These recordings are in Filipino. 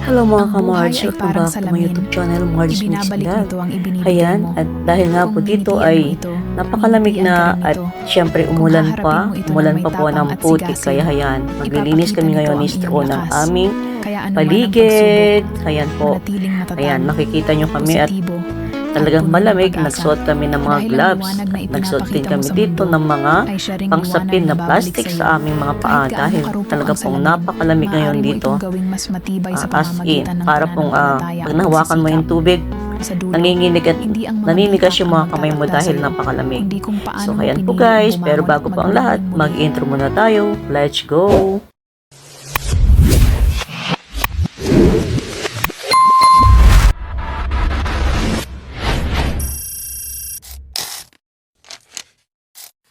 Hello mga Ang buhay ka-Marge, ay welcome parang back to my salamin. YouTube channel, Marge Mix Ibinabalik Vlog. nito ang ibinibigay Ayan, mo. at dahil nga Kung po dito hinitian ay mo ito, napakalamig hinihitian ka na rin at nito. syempre Kung umulan haharapin pa, mo ito ng umulan may pa po tapang ng at putik, sigasin, kaya ayan, maglilinis ipapakita kami nito ngayon ang ni iyong Stro ng lakas. aming Kaya anuman ang paligid. pagsubok, Ayan po, manatiling matatag, ayan, makikita nyo kami at positibo, talagang puno ng malamig. pag-asa. Nagsuot kami ng mga Dahil ang gloves liwanag na at nagsuot din ipinapakita mo kami sa dito mundo ng mga ay siya ring pangsapin liwanag na na plastic babalik sa sa'yo. aming mga paa Kahit gaano dahil karupok talaga ang pong salamin, napakalamig ngayon maaari mo dito. itong gawing mas matibay sa As in, pamamagitan ng para pong pananampalataya pag at nahawakan mo yung pagsisikap. tubig, Sa dulo, nanginginig at hindi ang mga naninigas bitak yung ang mga kamay mo magtatakda dahil sa'yo, napakalamig. kundi kung paano So mo ayan po pinili ang guys, pero bumangon bago at po ang magmuli lahat, muli. mag-intro muna tayo. Let's go!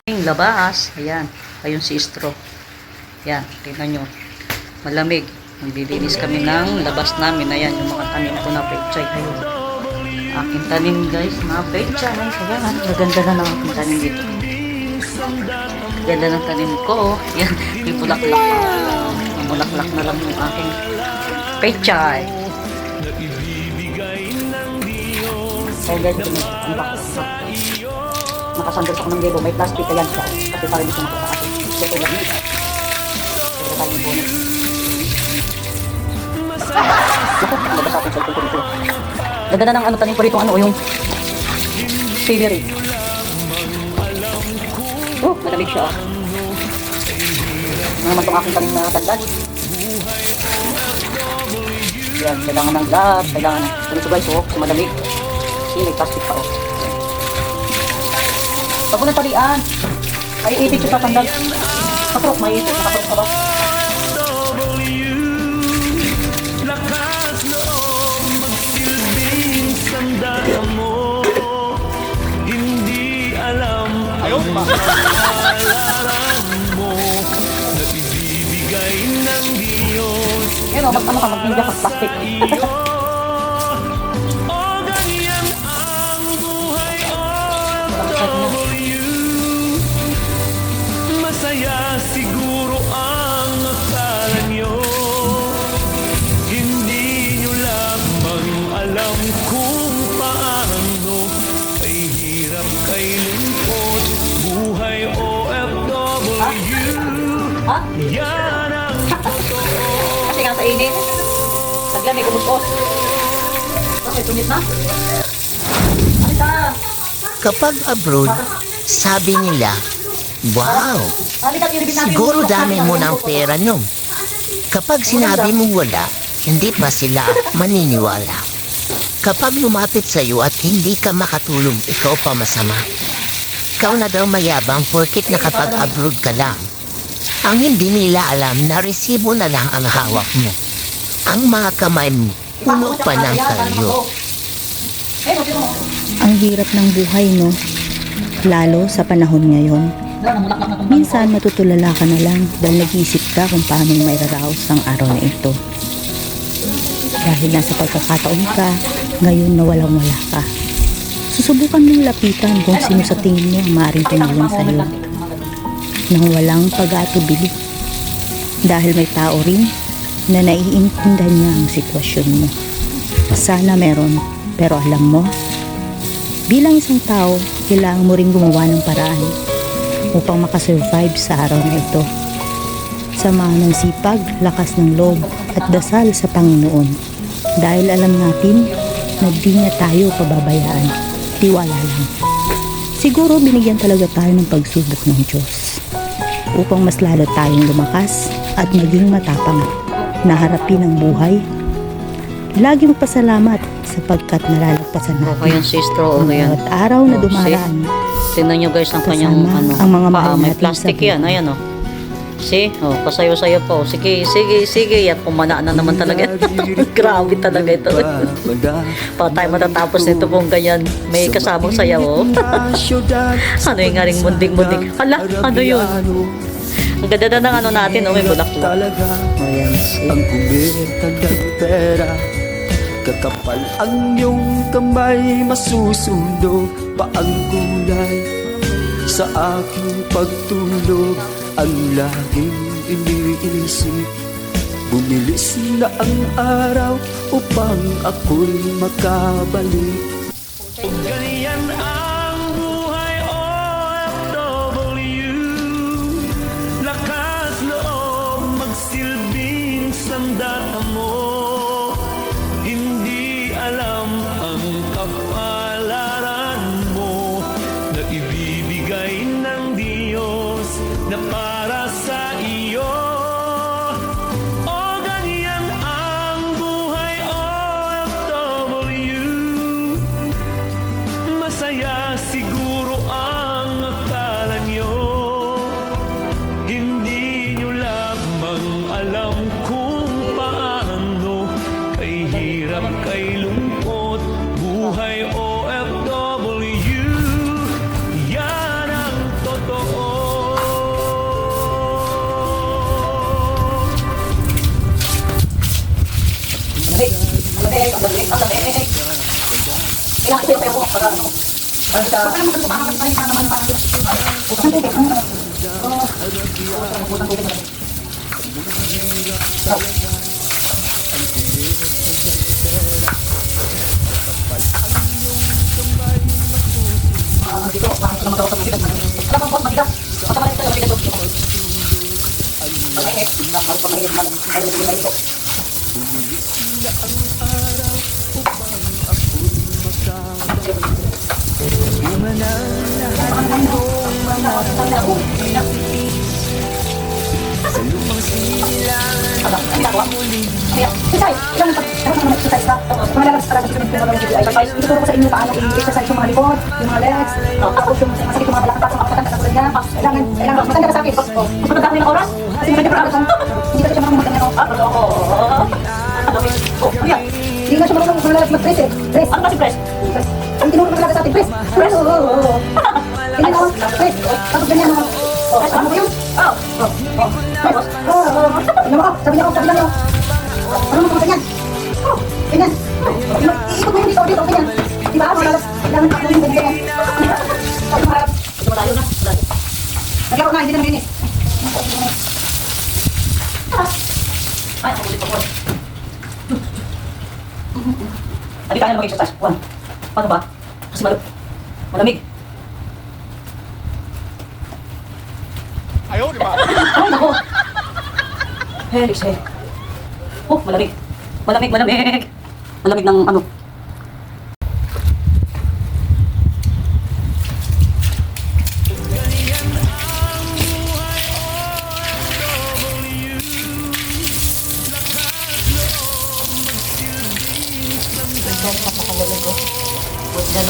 Yung labas, ayan, ayun si Stro. Ayan, tingnan nyo, malamig. Maglilinis kami ng labas namin. Ayan, yung mga tanim ko na pechay. Ayun, aking tanim guys, na pechay. Ayan, maganda na ng aking tanim dito. Ganda ng tanim ko. Ayan, yung bulaklak. Ang bulaklak na lang yung aking pechay. Ayan guys, ang nakasandals ako ng gebo, may plastic ayan siya kasi para hindi siya makapakasin. Ito lang yun. Ito tayo yung bonus. Naku, nabasa akong cellphone ko dito. Ganda na ng ano, tanim ko rito, ano, yung celery. Oh, malamig siya. Ano naman itong aking tanim na tandan. Yan, kailangan ng gloves, kailangan ng ganito guys, oh, kasi malamig. Kasi may plastic pa, oh. Pag mo natalian, ay ipit siya sa sandal. Kakrok, may ipit, nakakrok ka ba? Ayaw ba? Yan o, mag-ano ka, mag-india ka plastic. Masaya siguro ang akala nyo, hindi nyo lamang alam kung paano ay hirap kay lungkot, buhay OFW. Yan ang totoo. Kasi nga sa init, sagla may kumukos. Kasi tunit na. Alita! Kapag abroad, sabi nila, wow, Alita, kiribin natin. siguro dami mo ng pera no. Kapag sinabi mo wala, hindi pa sila maniniwala. Kapag lumapit sa'yo at hindi ka makatulong, ikaw pa masama. Ikaw na daw mayabang porkit nakapag-abroad ka lang. Ang hindi nila alam na resibo na lang ang hawak mo. Ang mga kamay mo, puno pa ng kalyo. Ang hirap ng buhay, no? Lalo sa panahon ngayon. Minsan matutulala ka na lang dahil nag-iisip ka kung paano may raraos ang araw na ito. Dahil nasa pagkakataon ka, ngayon na walang-wala ka. Susubukan mong lapitan kung sino sa tingin mo ang maaaring tumulong sa iyo. Nang walang pag-aatubili. Dahil may tao rin na naiintindihan niya ang sitwasyon mo. Sana meron, pero alam mo, bilang isang tao, kailangan mo rin gumawa ng paraan upang makasurvive sa araw na ito. Samahan ng sipag, lakas ng loob at dasal sa Panginoon. Dahil alam natin na di niya tayo pababayaan. Tiwala lang. Siguro binigyan talaga tayo ng pagsubok ng Diyos upang mas lalo tayong lumakas at maging matapang na harapin ang buhay. Lagi magpasalamat sapagkat nalalagpasan Okay natin yung si Stro, ang okay yan. bawat araw na dumaraan. Tingnan nyo guys ang kanyang Kasama ano, ang mga paa, mahal may natin plastic sa yan, buhay. ayan o. See, oh, pasayo-sayo po. Sige, sige, sige. Yan, pumana na naman talaga. Grabe talaga ito. Pa tayo matatapos nito kung ganyan. May kasamang sayaw, oh. Ano yung nga ring munding-munding? Hala, ano yun? Ang ganda na ng ano natin, oh, may bulaklak. Ayan, see. Ang kumita ng pera, kakapal ang iyong kamay, masusundo pa ang kulay sa aking pagtulog. Ang laging iniisip, Bumilis na ang araw upang ako'y makabalik. Ganyan ang buhay OFW, lakas loob magsilbing sandata mo. Hindi alam ang kapalaran mo na ibibigay ng Diyos na para sa iyo. O ganyan ang buhay OFW, masaya siguro ang akala nyo. Hindi nyo lamang alam kung paano kay hirap, kay lungkot, buhay OFW, yan ang totoo. Ituturo ko sa inyo paano i-exercise yung mga likod, yung mga legs, tapos yung masakit yung mga balakang sa mga katulad niya. Kailangan, matanda ka sa akin. Mas matanda ko ng oras, kasi maganda para ako. Hindi ka siya marunong maganda ng Hindi nga siya marunong mag-press eh. Press. Ano ba si press? Ang tinuro ko talaga sa atin, press. Press, Ganyan ako, press. Tapos ganyan ako. Ano ko yun? Press. Tignan mo ako, sabi niya ako, sabi niya ako. Ano mo ganyan? Ganyan. Iikot mo yun dito, ganyan. Diba? Kailangan ako yung ganyan. Sabi mo harap. Malayo na. Nagyaro na, hindi na nalinis. Ay, ako ulit ako. Hindi tayo mag-exercise. Juan, paano ba? Kasi malamig. Ayaw, di ba? Ay, nako. Helix, eh. Oh, malamig. Malamig. Malamig ng ano.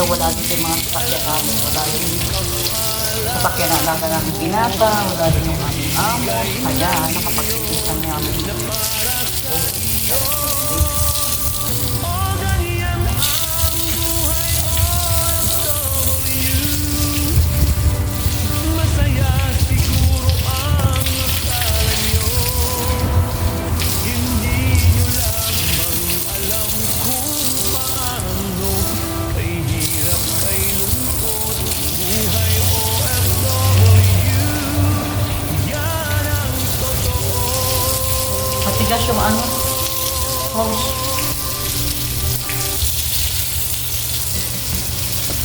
Wala dito yung mga sasakyan namin. Wala yung sasakyan na alaga ng binata. Wala din yung aming amo. Kaya nakapagkikita niya kami. Masaya siguro ang akala nyo. Hindi nyo lamang alam kung paano kay hirap, kay lungkot, buhay OFW, yan ang totoo. Matigas yung ano. Hose.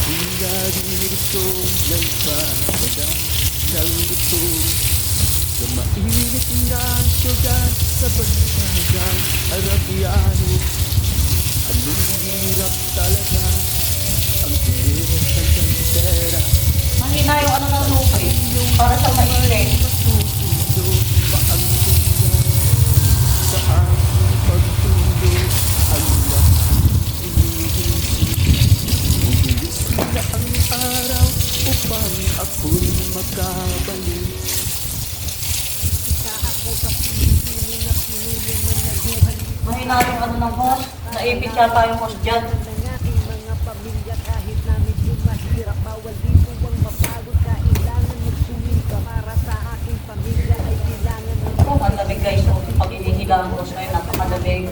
Kung gadirito ng papada ng luto sa mainit na syudad sa bansagang Arabiano, anong hirap talaga ang pilit ng kantera. Mahina yung ano ng lupi. Para sa mainit. Masusundo pa ang tulad sa aking pagtulog. Allah, bumilis na ang araw upang ako'y makabalik. Mahina yung ano ng hose. Naipit yata yung hose dyan. Mga pamilya kahit na medyo mahirap, bawal dito ang mapagod. Kailangan magsumika para sa aking pamilya ay kailangan Oh, malamig guys. So, pag hinihila ang rose ngayon, napakalamig.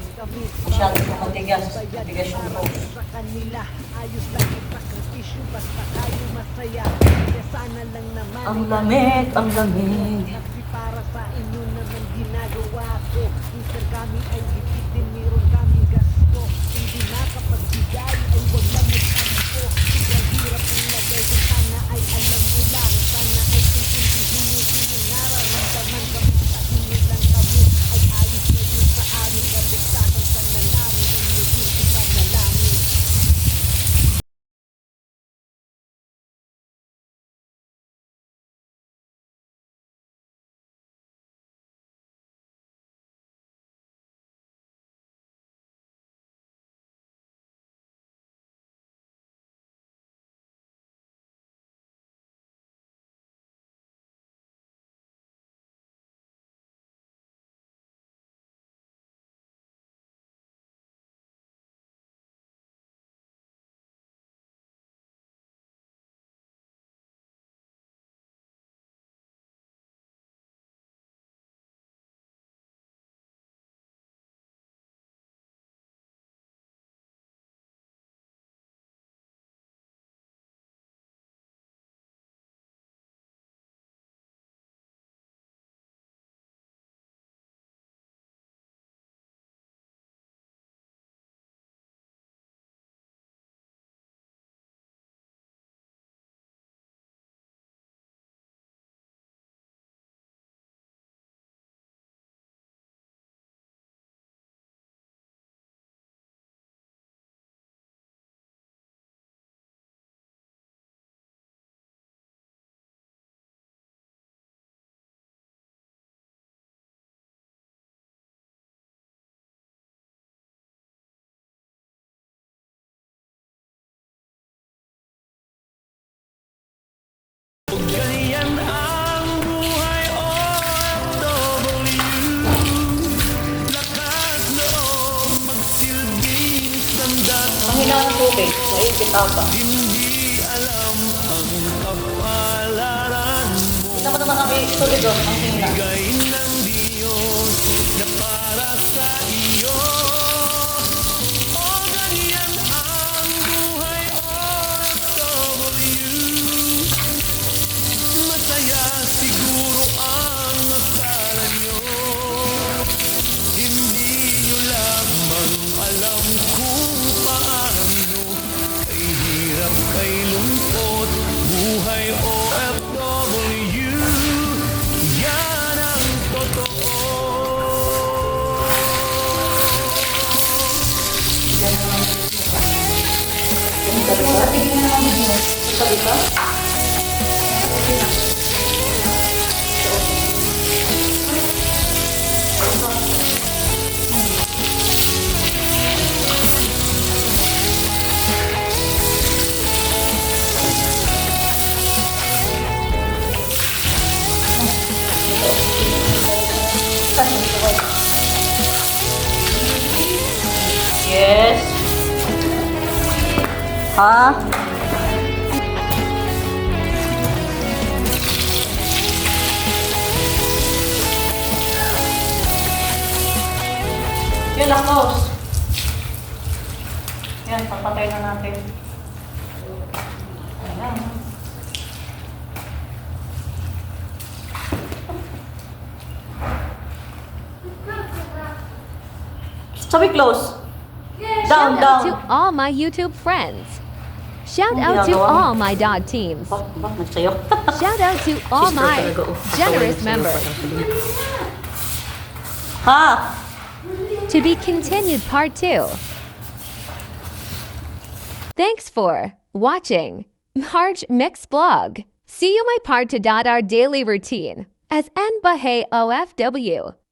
Masyadong matigas. Matigas yung rose. Sa kanila, ayos lang isakripisyo, basta kayo masaya. Kaya sana lang naman Ang lamig, ang lamig. Kasi para sa inyo naman ginagawa ko. Minsan kami ay gipitin, meron kami gasto. Hindi nakapagbigay ay wag lang magtampo. Sobrang hirap ang lagay kung sana ay alam mo lang. Sana ay intindihin nyo yung nararamdaman kami. Sabihin lang kami ay ayos na yun sa amin. Kaligtasan sana namin ang naging isa na namin. Ganyan ang buhay OFW. Lakas loob magsilbing sandat. Ang hina ng tubig. Naipit ata. Hindi alam ang kapalaran mo. Kita mo naman kami tuloy doon. Ang hina. Bigay ng Diyos na para sa iyo. O ganyan ang buhay OFW. Masaya siguro ang akala nyo. Hindi nyo lamang alam kung paano. Kay hirap, kay lungkot, buhay OFW. Yan ang totoo. Yes. Ha? Yan, close. Yan, papatay na natin. Ayan. Sabi close. Down, Shout out to down. all my YouTube friends. Shout Ang out to ginagawa mo? all my dog teams. Ba, nagsayo. Shout out to all Sister my talaga, oh. generous Sasawayin members. Ha? To be continued part 2. Thanks for watching Marge Mix Blog. See you my part to dot our daily routine as N Bahay OFW.